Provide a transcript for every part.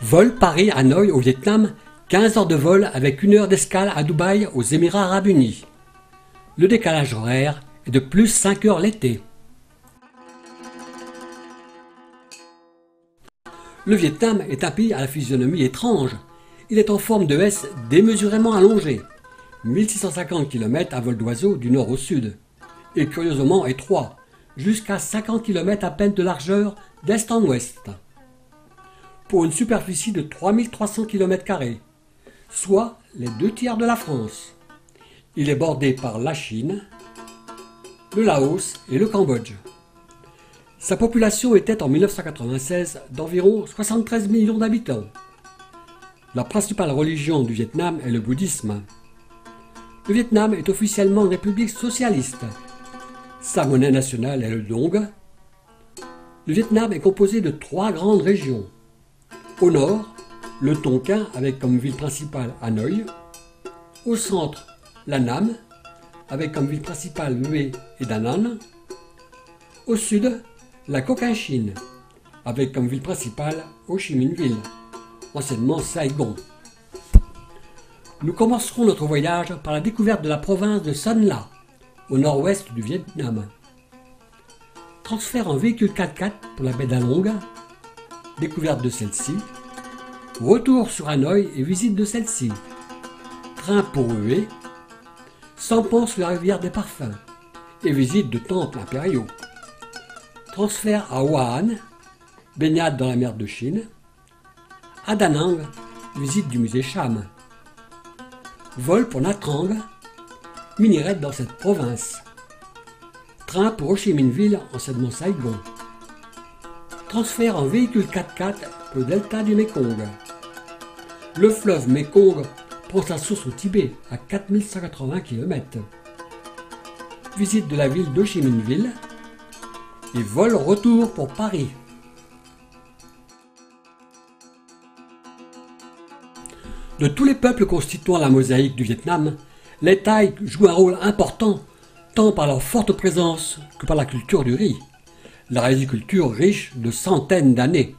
Vol Paris-Hanoï au Vietnam, 15 heures de vol avec 1 heure d'escale à Dubaï aux Émirats Arabes Unis. Le décalage horaire est de plus 5 heures l'été. Le Vietnam est un pays à la physionomie étrange. Il est en forme de S démesurément allongé, 1650 km à vol d'oiseau du nord au sud, et curieusement étroit, jusqu'à 50 km à peine de largeur d'est en ouest, pour une superficie de 3300 km², soit les 2/3 de la France. Il est bordé par la Chine, le Laos et le Cambodge. Sa population était en 1996 d'environ 73 millions d'habitants. La principale religion du Vietnam est le bouddhisme. Le Vietnam est officiellement une république socialiste. Sa monnaie nationale est le dong. Le Vietnam est composé de 3 grandes régions. Au nord, le Tonkin avec comme ville principale Hanoï. Au centre, la Nam avec comme ville principale Hue et Da Nang. Au sud, la Cochinchine avec comme ville principale Ho Chi Minh Ville, anciennement Saigon. Nous commencerons notre voyage par la découverte de la province de Son La, au nord-ouest du Vietnam. Transfert en véhicule 4x4 pour la baie d'Along, découverte de celle-ci, retour sur Hanoï et visite de celle-ci, train pour Hue, sampan sur la rivière des Parfums et visite de temples impériaux, transfert à Hoa An, baignade dans la mer de Chine, à Da Nang, visite du musée Cham, vol pour Nha Trang, mini-raid dans cette province, train pour Ho Chi Minh Ville, anciennement Saigon, transfert en véhicule 4x4 pour le delta du Mekong. Le fleuve Mekong prend sa source au Tibet à 4180 km. Visite de la ville d'Ho Chi Minh Ville et vol retour pour Paris. De tous les peuples constituant la mosaïque du Vietnam, les Thaïs jouent un rôle important tant par leur forte présence que par la culture du riz, la riziculture riche de centaines d'années.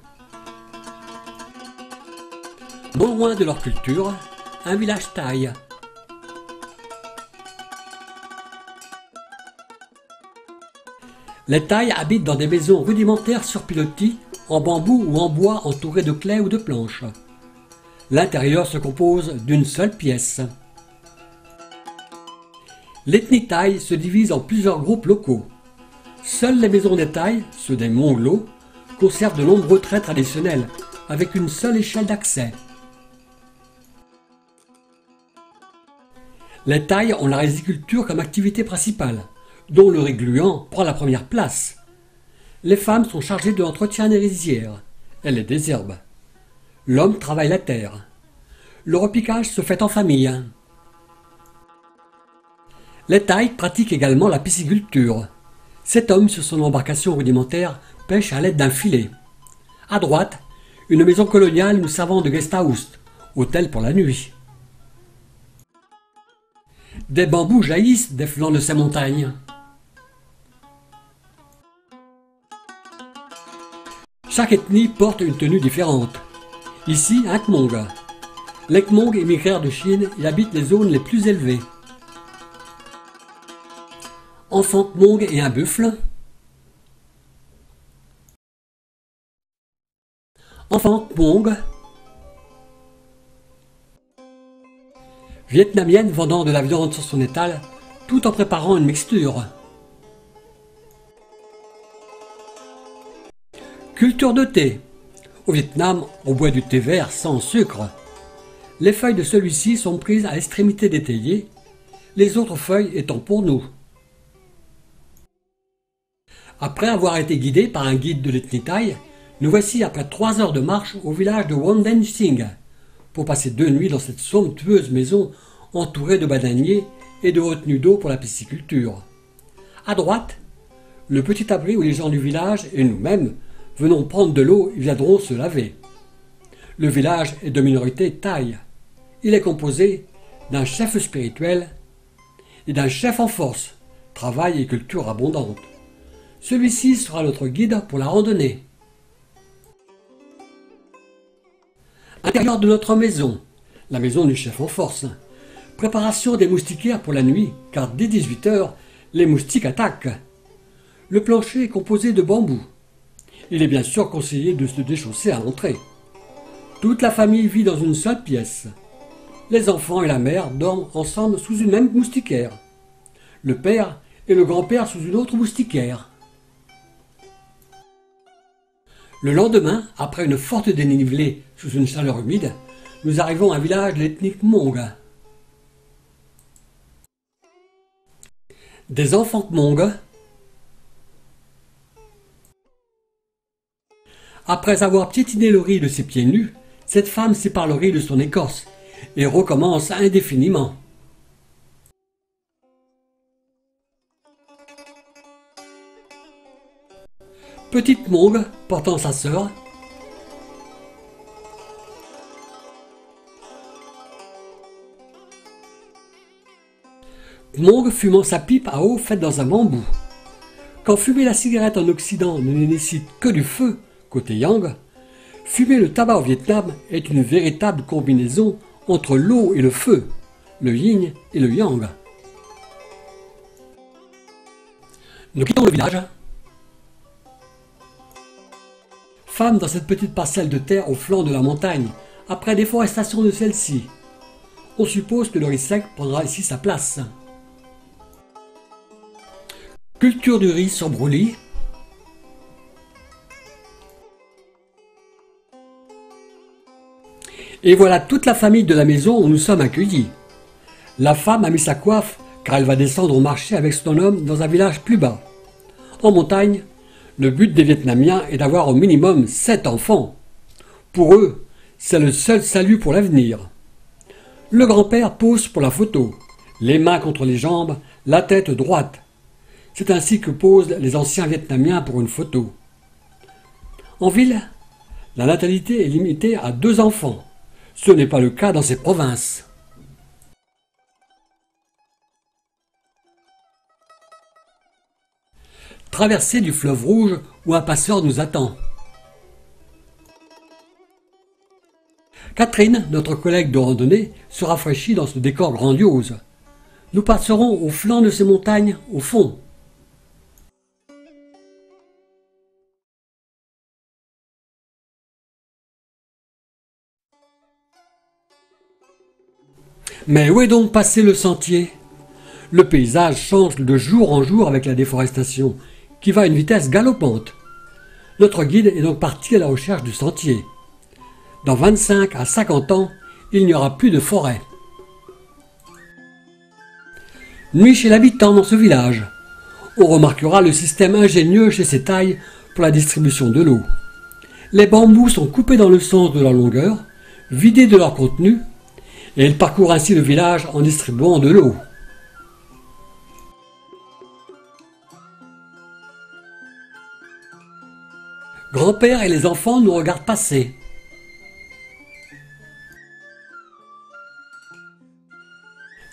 Non loin de leur culture, un village thaï. Les Thaïs habitent dans des maisons rudimentaires sur pilotis, en bambou ou en bois entourées de claies ou de planches. L'intérieur se compose d'une seule pièce. L'ethnie thaï se divise en plusieurs groupes locaux. Seules les maisons des Thaïs, ceux des Mongols, conservent de nombreux traits traditionnels, avec une seule échelle d'accès. Les Thaïs ont la riziculture comme activité principale, dont le riz gluant prend la première place. Les femmes sont chargées de l'entretien des rizières. Elles les désherbent. L'homme travaille la terre. Le repiquage se fait en famille. Les Thaïs pratiquent également la pisciculture. 7 hommes sur son embarcation rudimentaire pêchent à l'aide d'un filet. À droite, une maison coloniale nous servant de guest house, hôtel pour la nuit. Des bambous jaillissent des flancs de ces montagnes. Chaque ethnie porte une tenue différente. Ici, un Khmong. Les Khmong émigrèrent de Chine et habitent les zones les plus élevées. Enfant Khmong et un buffle. Enfant Khmong. Vietnamienne vendant de la viande sur son étal, tout en préparant une mixture. Culture de thé. Au Vietnam, on boit du thé vert sans sucre. Les feuilles de celui-ci sont prises à l'extrémité des théiers, les autres feuilles étant pour nous. Après avoir été guidés par un guide de l'ethnie thaï, nous voici après 3 heures de marche au village de Won Den Sing, pour passer 2 nuits dans cette somptueuse maison entourée de bananiers et de retenues d'eau pour la pisciculture. À droite, le petit abri où les gens du village et nous-mêmes venons prendre de l'eau et viendront se laver. Le village est de minorité thaï. Il est composé d'un chef spirituel et d'un chef en force, travail et culture abondante. Celui-ci sera notre guide pour la randonnée. l'intérieur de notre maison, la maison du chef en force. Préparation des moustiquaires pour la nuit, car dès 18 h, les moustiques attaquent. Le plancher est composé de bambou. Il est bien sûr conseillé de se déchausser à l'entrée. Toute la famille vit dans une seule pièce. Les enfants et la mère dorment ensemble sous une même moustiquaire. Le père et le grand-père sous une autre moustiquaire. Le lendemain, après une forte dénivelée sous une chaleur humide, nous arrivons à un village de l'ethnie Hmong. Des enfants Hmong, après avoir piétiné le riz de ses pieds nus, cette femme sépare le riz de son écorce et recommence indéfiniment. Petite Hmong portant sa sœur. Hmong fumant sa pipe à eau faite dans un bambou. Quand fumer la cigarette en Occident ne nécessite que du feu, côté Yang, fumer le tabac au Vietnam est une véritable combinaison entre l'eau et le feu, le yin et le yang. Nous quittons le village. Femme dans cette petite parcelle de terre au flanc de la montagne, après déforestation de celle-ci. On suppose que le riz sec prendra ici sa place. Culture du riz sur brûlis. Et voilà toute la famille de la maison où nous sommes accueillis. La femme a mis sa coiffe car elle va descendre au marché avec son homme dans un village plus bas. En montagne, le but des Vietnamiens est d'avoir au minimum 7 enfants. Pour eux, c'est le seul salut pour l'avenir. Le grand-père pose pour la photo, les mains contre les jambes, la tête droite. C'est ainsi que posent les anciens Vietnamiens pour une photo. En ville, la natalité est limitée à 2 enfants. Ce n'est pas le cas dans ces provinces. Traversée du fleuve Rouge où un passeur nous attend. Catherine, notre collègue de randonnée, se rafraîchit dans ce décor grandiose. Nous passerons au flanc de ces montagnes, au fond. Mais où est donc passé le sentier? Le paysage change de jour en jour avec la déforestation, qui va à une vitesse galopante. Notre guide est donc parti à la recherche du sentier. Dans 25 à 50 ans, il n'y aura plus de forêt. Nuit chez l'habitant dans ce village. On remarquera le système ingénieux chez ces tailles pour la distribution de l'eau. Les bambous sont coupés dans le sens de leur longueur, vidés de leur contenu, et ils parcourent ainsi le village en distribuant de l'eau. Grand-père et les enfants nous regardent passer.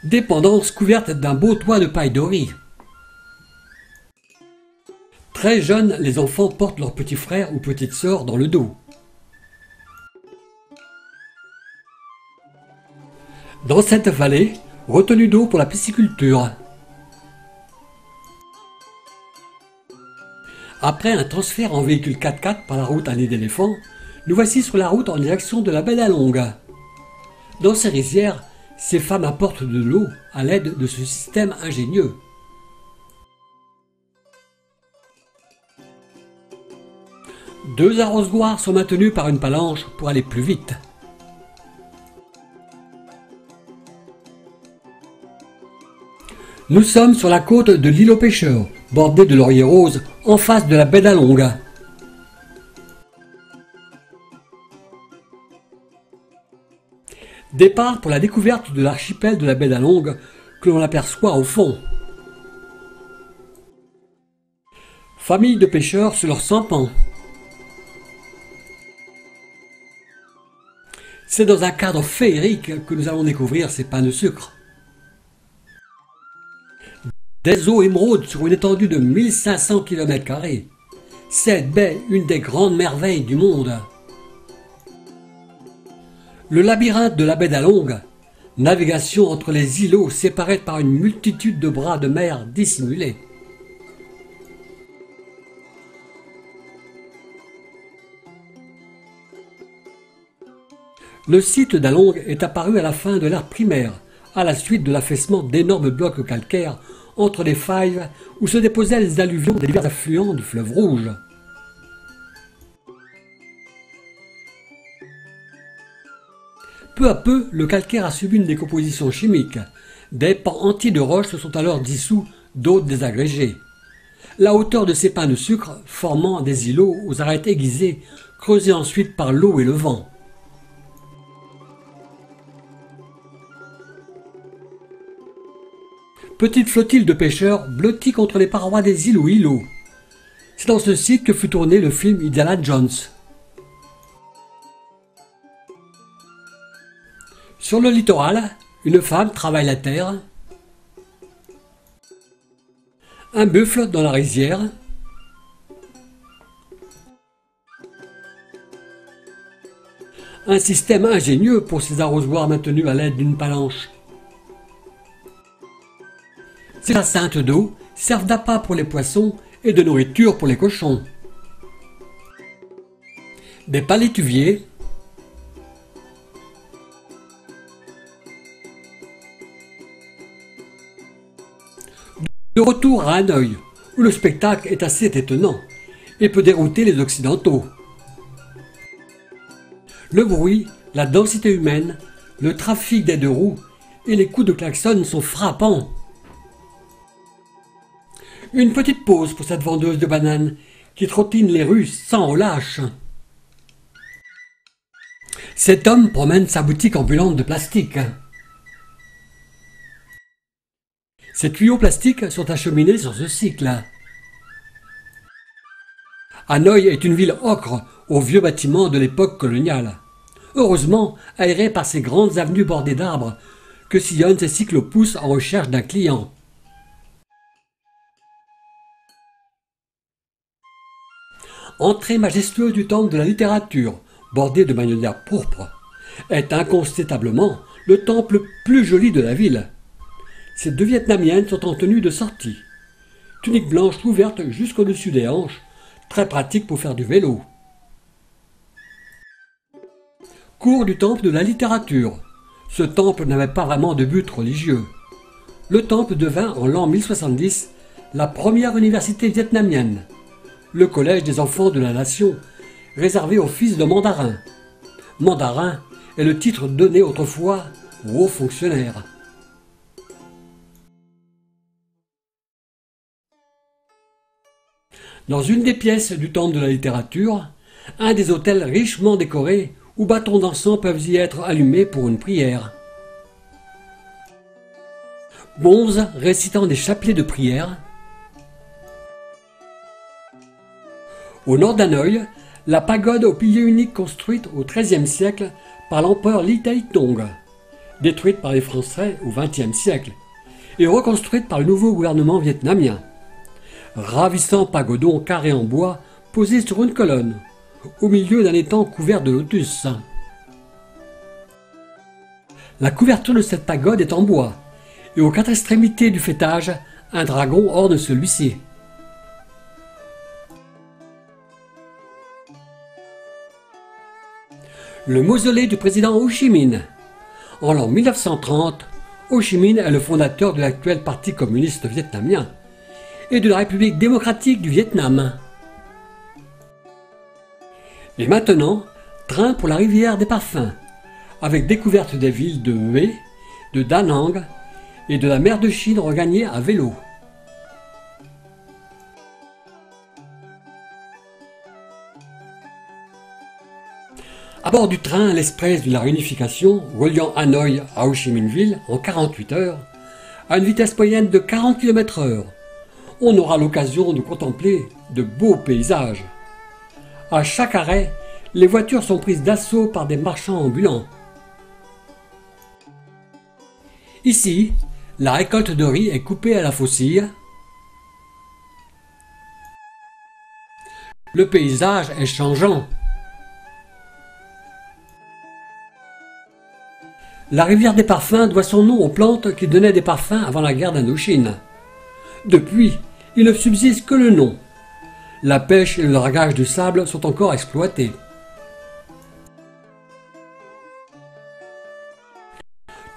Dépendance couverte d'un beau toit de paille de riz. Très jeunes, les enfants portent leurs petits frères ou petites sœurs dans le dos. Dans cette vallée, retenue d'eau pour la pisciculture. Après un transfert en véhicule 4x4 par la route à nid d'éléphant, nous voici sur la route en direction de la baie d'Along. Dans ces rizières, ces femmes apportent de l'eau à l'aide de ce système ingénieux. Deux arrosoirs sont maintenus par une palanche pour aller plus vite. Nous sommes sur la côte de l'île aux pêcheurs, bordée de lauriers roses, en face de la baie d'Along. Départ pour la découverte de l'archipel de la baie d'Along que l'on aperçoit au fond. Famille de pêcheurs sur leur sampan. C'est dans un cadre féerique que nous allons découvrir ces pains de sucre. Des eaux émeraudes sur une étendue de 1500 km². Cette baie, une des grandes merveilles du monde. Le labyrinthe de la baie d'Along, navigation entre les îlots séparés par une multitude de bras de mer dissimulés. Le site d'Along est apparu à la fin de l'ère primaire, à la suite de l'affaissement d'énormes blocs calcaires entre les failles où se déposaient les alluvions des divers affluents du fleuve Rouge. Peu à peu, le calcaire a subi une décomposition chimique. Des pans entiers de roches se sont alors dissous, d'autres désagrégés. La hauteur de ces pains de sucre formant des îlots aux arêtes aiguisées, creusés ensuite par l'eau et le vent. Petite flottille de pêcheurs blottis contre les parois des îles ou îlots. C'est dans ce site que fut tourné le film Indiana Jones. Sur le littoral, une femme travaille la terre. Un buffle dans la rizière. Un système ingénieux pour ces arrosoirs maintenus à l'aide d'une palanche. Ces jacintes d'eau servent d'appât pour les poissons et de nourriture pour les cochons. Des palétuviers. De retour à Hanoï, où le spectacle est assez étonnant et peut dérouter les Occidentaux. Le bruit, la densité humaine, le trafic des deux roues et les coups de klaxon sont frappants. Une petite pause pour cette vendeuse de bananes qui trottine les rues sans relâche. Cet homme promène sa boutique ambulante de plastique. Ces tuyaux plastiques sont acheminés sur ce cycle. Hanoï est une ville ocre aux vieux bâtiments de l'époque coloniale. Heureusement aérée par ces grandes avenues bordées d'arbres que sillonnent ces cyclopousses en recherche d'un client. Entrée majestueuse du temple de la littérature, bordé de magnolia pourpre, est incontestablement le temple le plus joli de la ville. Ces deux Vietnamiennes sont en tenue de sortie. Tunique blanche ouverte jusqu'au-dessus des hanches, très pratique pour faire du vélo. Cours du temple de la littérature. Ce temple n'avait pas vraiment de but religieux. Le temple devint en l'an 1070 la première université vietnamienne, le collège des enfants de la nation, réservé aux fils de mandarins. Mandarin est le titre donné autrefois aux hauts fonctionnaires. Dans une des pièces du temple de la littérature, un des autels richement décorés où bâtons d'encens peuvent y être allumés pour une prière. Bonzes récitant des chapelets de prière. Au nord d'Hanoï, la pagode au pilier unique construite au XIIIe siècle par l'empereur Ly Thai Tong, détruite par les Français au XXe siècle, et reconstruite par le nouveau gouvernement vietnamien. Ravissant pagodon carré en bois posé sur une colonne, au milieu d'un étang couvert de lotus. La couverture de cette pagode est en bois, et aux quatre extrémités du faîtage, un dragon orne celui-ci. Le mausolée du président Ho Chi Minh. En l'an 1930, Ho Chi Minh est le fondateur de l'actuel Parti communiste vietnamien et de la République démocratique du Vietnam. Et maintenant, train pour la rivière des parfums, avec découverte des villes de Hue, de Da Nang et de la mer de Chine regagnée à vélo. À bord du train l'Express de la réunification, reliant Hanoï à Ho Chi Minh Ville en 48 heures, à une vitesse moyenne de 40 km/h, on aura l'occasion de contempler de beaux paysages. À chaque arrêt, les voitures sont prises d'assaut par des marchands ambulants. Ici, la récolte de riz est coupée à la faucille. Le paysage est changeant. La rivière des parfums doit son nom aux plantes qui donnaient des parfums avant la guerre d'Indochine. Depuis, il ne subsiste que le nom. La pêche et le dragage du sable sont encore exploités.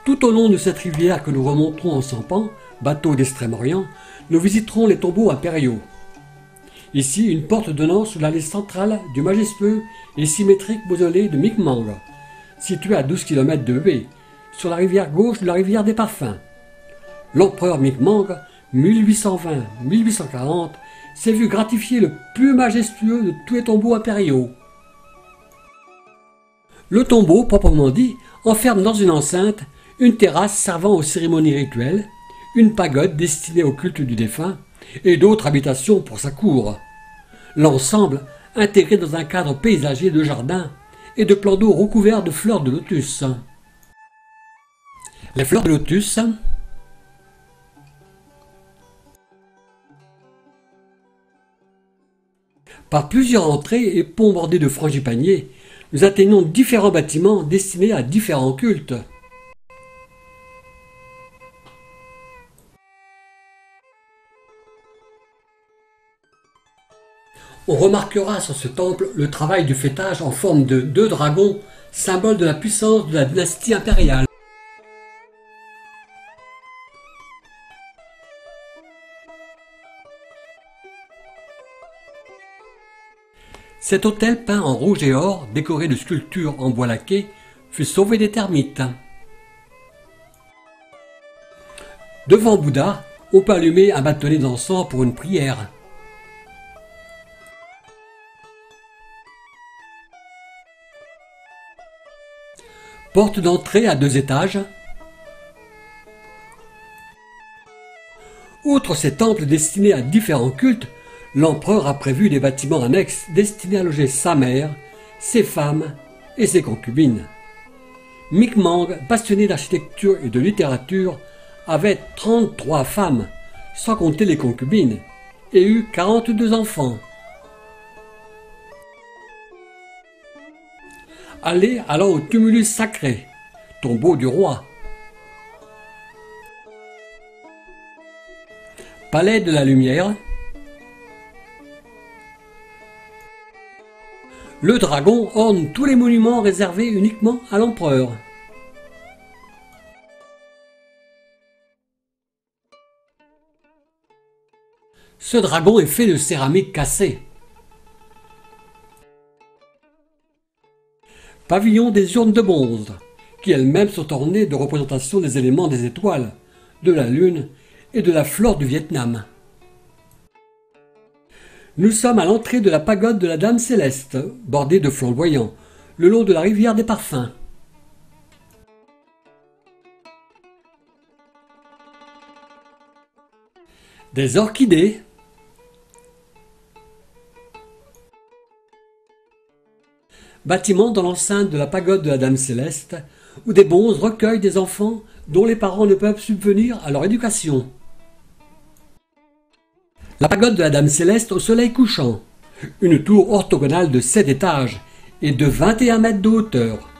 Tout au long de cette rivière que nous remonterons en sampan, bateau d'Extrême-Orient, nous visiterons les tombeaux impériaux. Ici, une porte donnant sur l'allée centrale du majestueux et symétrique mausolée de Micmac, situé à 12 km de Hue, sur la rivière gauche de la rivière des Parfums. L'empereur Micmac, 1820-1840, s'est vu gratifier le plus majestueux de tous les tombeaux impériaux. Le tombeau, proprement dit, enferme dans une enceinte une terrasse servant aux cérémonies rituelles, une pagode destinée au culte du défunt et d'autres habitations pour sa cour. L'ensemble intégré dans un cadre paysager de jardins et de plans d'eau recouverts de fleurs de lotus. Les fleurs de lotus par plusieurs entrées et ponts bordés de frangipaniers, nous atteignons différents bâtiments destinés à différents cultes. On remarquera sur ce temple le travail du fêtage en forme de 2 dragons, symbole de la puissance de la dynastie impériale. Cet autel peint en rouge et or, décoré de sculptures en bois laqué, fut sauvé des termites. Devant Bouddha, on peut allumer un bâtonnet d'encens pour une prière. Porte d'entrée à 2 étages. Outre ces temples destinés à différents cultes, l'empereur a prévu des bâtiments annexes destinés à loger sa mère, ses femmes et ses concubines. Micmac, passionné d'architecture et de littérature, avait 33 femmes, sans compter les concubines, et eut 42 enfants. Allée allant au tumulus sacré, tombeau du roi. Palais de la Lumière. Le dragon orne tous les monuments réservés uniquement à l'empereur. Ce dragon est fait de céramique cassée. Pavillon des urnes de bronze, qui elles-mêmes sont ornées de représentations des éléments des étoiles, de la lune et de la flore du Vietnam. Nous sommes à l'entrée de la pagode de la Dame Céleste, bordée de flamboyants, le long de la rivière des Parfums. Des orchidées. Bâtiment dans l'enceinte de la pagode de la Dame Céleste, où des bonzes recueillent des enfants dont les parents ne peuvent subvenir à leur éducation. La pagode de la Dame Céleste au soleil couchant, une tour orthogonale de 7 étages et de 21 mètres de hauteur.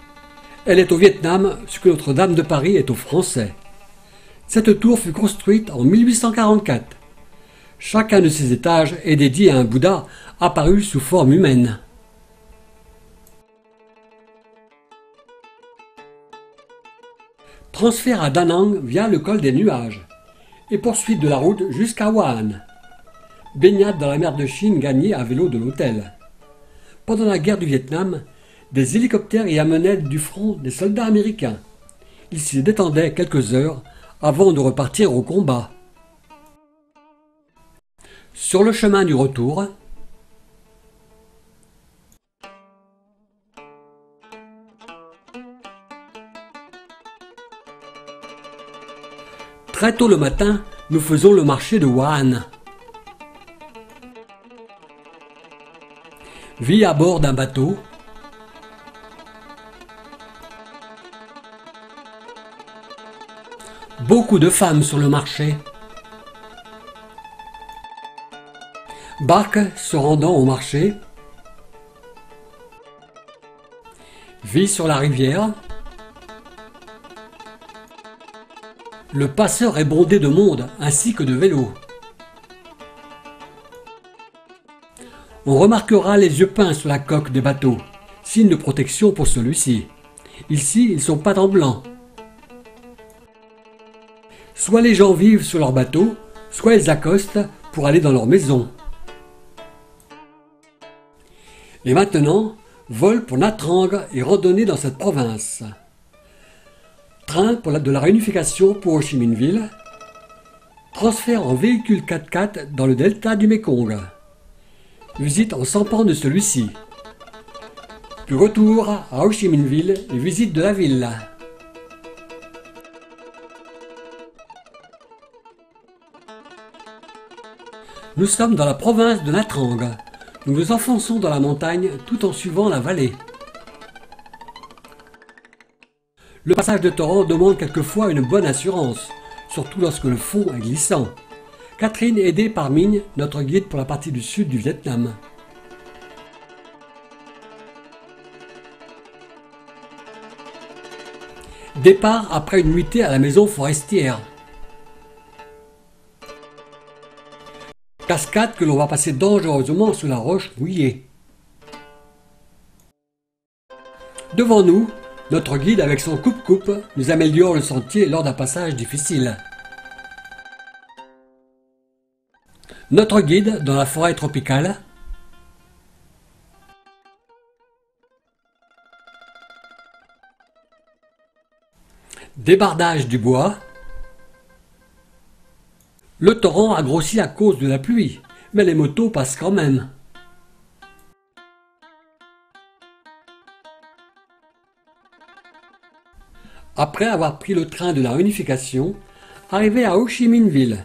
Elle est au Vietnam ce que Notre-Dame de Paris est aux Français. Cette tour fut construite en 1844. Chacun de ces étages est dédié à un Bouddha apparu sous forme humaine. Transfert à Da Nang via le col des Nuages et poursuite de la route jusqu'à Hua An. Baignade dans la mer de Chine gagnée à vélo de l'hôtel. Pendant la guerre du Vietnam, des hélicoptères y amenaient du front des soldats américains. Ils s'y détendaient quelques heures avant de repartir au combat. Sur le chemin du retour, très tôt le matin, nous faisons le marché de Hua An. Vie à bord d'un bateau. Beaucoup de femmes sur le marché. Barque se rendant au marché. Vie sur la rivière. Le passeur est bondé de monde ainsi que de vélos. On remarquera les yeux peints sur la coque des bateaux, signe de protection pour celui-ci. Ici, ils sont peints en blanc. Soit les gens vivent sur leur bateau, soit ils accostent pour aller dans leur maison. Et maintenant, vol pour Nha Trang et randonnée dans cette province. Train de la réunification pour Ho Chi Minh Ville. Transfert en véhicule 4x4 dans le delta du Mekong. Visite en sampan de celui-ci. Puis retour à Ho Chi Minh Ville et visite de la ville. Nous sommes dans la province de Nha Trang. Nous nous enfonçons dans la montagne tout en suivant la vallée. Le passage de torrent demande quelquefois une bonne assurance, surtout lorsque le fond est glissant. Catherine est aidée par Minh, notre guide pour la partie du sud du Vietnam. Départ après une nuitée à la maison forestière. Cascade que l'on va passer dangereusement sous la roche mouillée. Devant nous, notre guide avec son coupe-coupe nous améliore le sentier lors d'un passage difficile. Notre guide dans la forêt tropicale. Débardage du bois. Le torrent a grossi à cause de la pluie, mais les motos passent quand même. Après avoir pris le train de la réunification, arrivé à Ho Chi Minh Ville,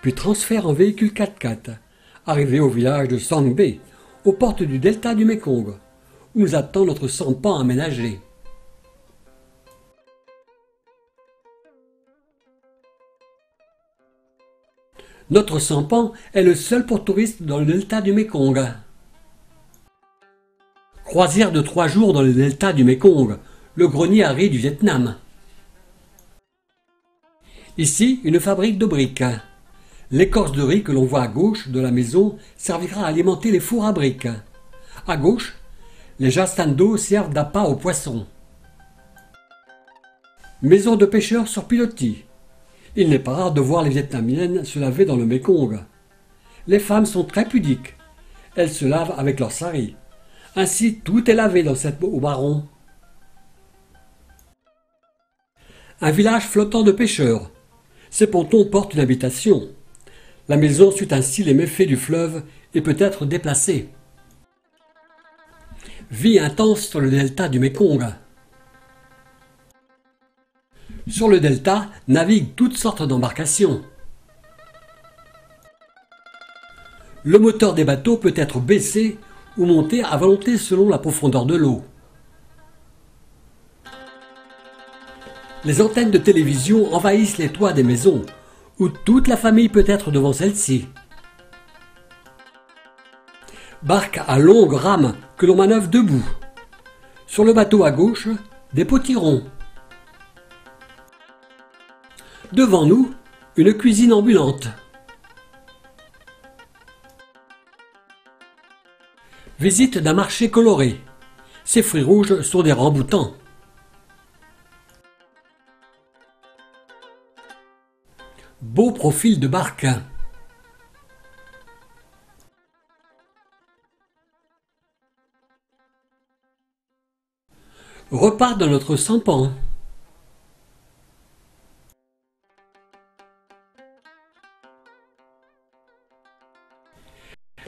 puis transfert en véhicule 4x4, arrivé au village de Sang Be, aux portes du delta du Mekong, où nous attend notre sampan aménagé. Notre sampan est le seul pour touristes dans le delta du Mekong. Croisière de 3 jours dans le delta du Mekong, le grenier à riz du Vietnam. Ici, une fabrique de briques. L'écorce de riz que l'on voit à gauche de la maison servira à alimenter les fours à briques. À gauche, les jastans d'eau servent d'appât aux poissons. Maison de pêcheurs sur pilotis. Il n'est pas rare de voir les Vietnamiennes se laver dans le Mekong. Les femmes sont très pudiques. Elles se lavent avec leur sari. Ainsi, tout est lavé dans cette eau marron. Un village flottant de pêcheurs. Ces pontons portent une habitation. La maison suit ainsi les méfaits du fleuve et peut être déplacée. Vie intense sur le delta du Mekong. Sur le delta naviguent toutes sortes d'embarcations. Le moteur des bateaux peut être baissé ou monté à volonté selon la profondeur de l'eau. Les antennes de télévision envahissent les toits des maisons, où toute la famille peut être devant celle-ci. Barque à longues rames que l'on manœuvre debout. Sur le bateau à gauche, des potirons. Devant nous, une cuisine ambulante. Visite d'un marché coloré. Ces fruits rouges sont des ramboutans. Beau profil de barque. Repart dans notre sampan.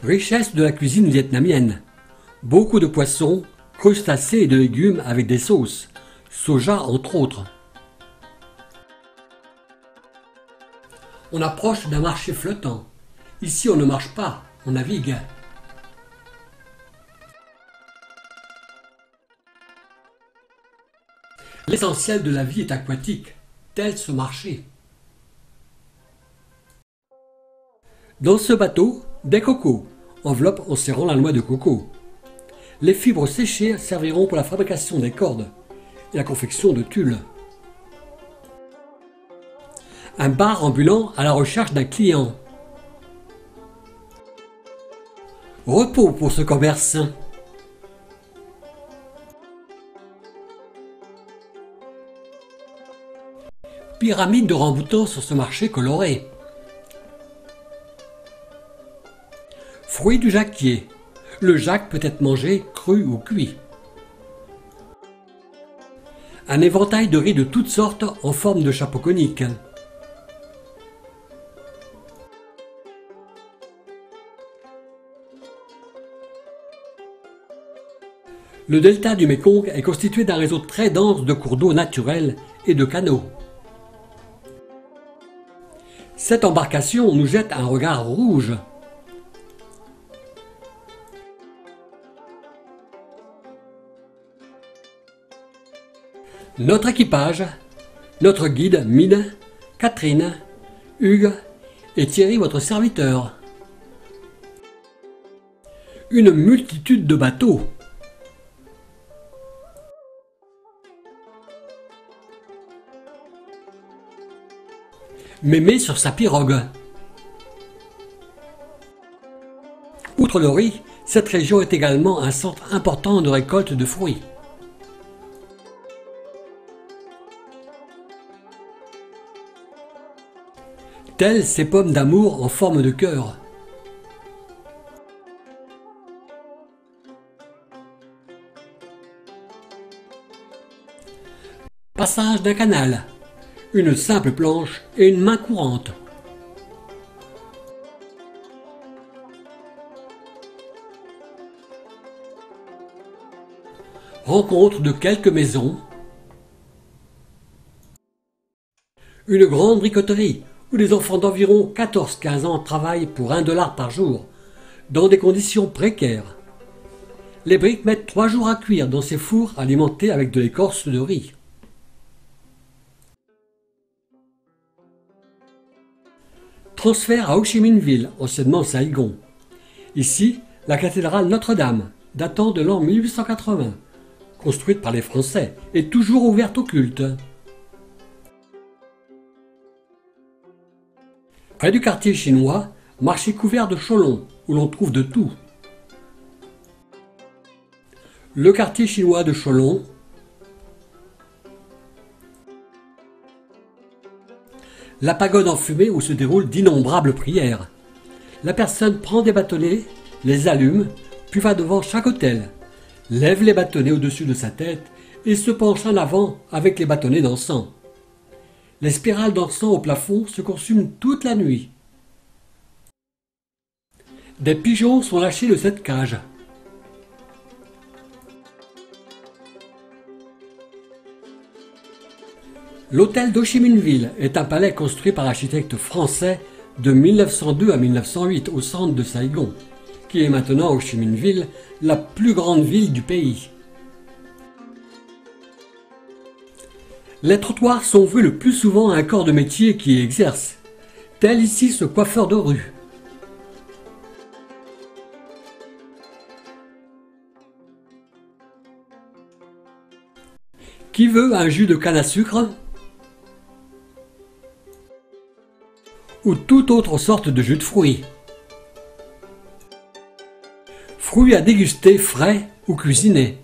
Richesse de la cuisine vietnamienne. Beaucoup de poissons, crustacés et de légumes avec des sauces. Soja entre autres. On approche d'un marché flottant. Ici on ne marche pas, on navigue. L'essentiel de la vie est aquatique, tel ce marché. Dans ce bateau, des cocos, enveloppe en serrant la noix de coco. Les fibres séchées serviront pour la fabrication des cordes et la confection de tulles. Un bar ambulant à la recherche d'un client. Repos pour ce commerce. Pyramide de rambutan sur ce marché coloré. Fruit du jacquier. Le jac peut être mangé cru ou cuit. Un éventail de riz de toutes sortes en forme de chapeau conique. Le delta du Mékong est constitué d'un réseau très dense de cours d'eau naturels et de canaux. Cette embarcation nous jette un regard rouge. Notre équipage, notre guide Mine, Catherine, Hugues et Thierry votre serviteur. Une multitude de bateaux. Mémé sur sa pirogue. Outre le riz, cette région est également un centre important de récolte de fruits. Telles ces pommes d'amour en forme de cœur. Passage d'un canal. Une simple planche et une main courante. Rencontre de quelques maisons. Une grande bricoterie où les enfants d'environ 14-15 ans travaillent pour $1 par jour, dans des conditions précaires. Les briques mettent 3 jours à cuire dans ces fours alimentés avec de l'écorce de riz. Transfert à Ho Chi Minh Ville, anciennement Saigon. Ici, la cathédrale Notre-Dame, datant de l'an 1880, construite par les Français, est toujours ouverte au culte. Près du quartier chinois, marché couvert de Cholon, où l'on trouve de tout. Le quartier chinois de Cholon. La pagode enfumée où se déroulent d'innombrables prières. La personne prend des bâtonnets, les allume, puis va devant chaque autel, lève les bâtonnets au-dessus de sa tête et se penche en avant avec les bâtonnets d'encens. Les spirales d'encens au plafond se consument toute la nuit. Des pigeons sont lâchés de cette cage. L'hôtel d'Ho Chi Minh Ville est un palais construit par l'architecte français de 1902 à 1908 au centre de Saigon, qui est maintenant Ho Chi Minh Ville, la plus grande ville du pays. Les trottoirs sont voués le plus souvent à un corps de métier qui y exerce, tel ici ce coiffeur de rue. Qui veut un jus de canne à sucre? Ou toute autre sorte de jus de fruits. Fruits à déguster frais ou cuisinés.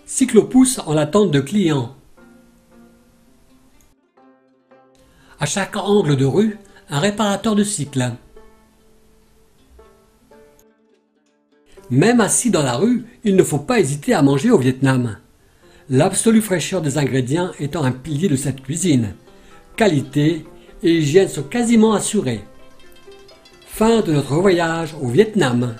Cyclopousse en attente de clients. À chaque angle de rue, un réparateur de cycles. Même assis dans la rue, il ne faut pas hésiter à manger au Vietnam. L'absolue fraîcheur des ingrédients étant un pilier de cette cuisine. Qualité et hygiène sont quasiment assurées. Fin de notre voyage au Vietnam.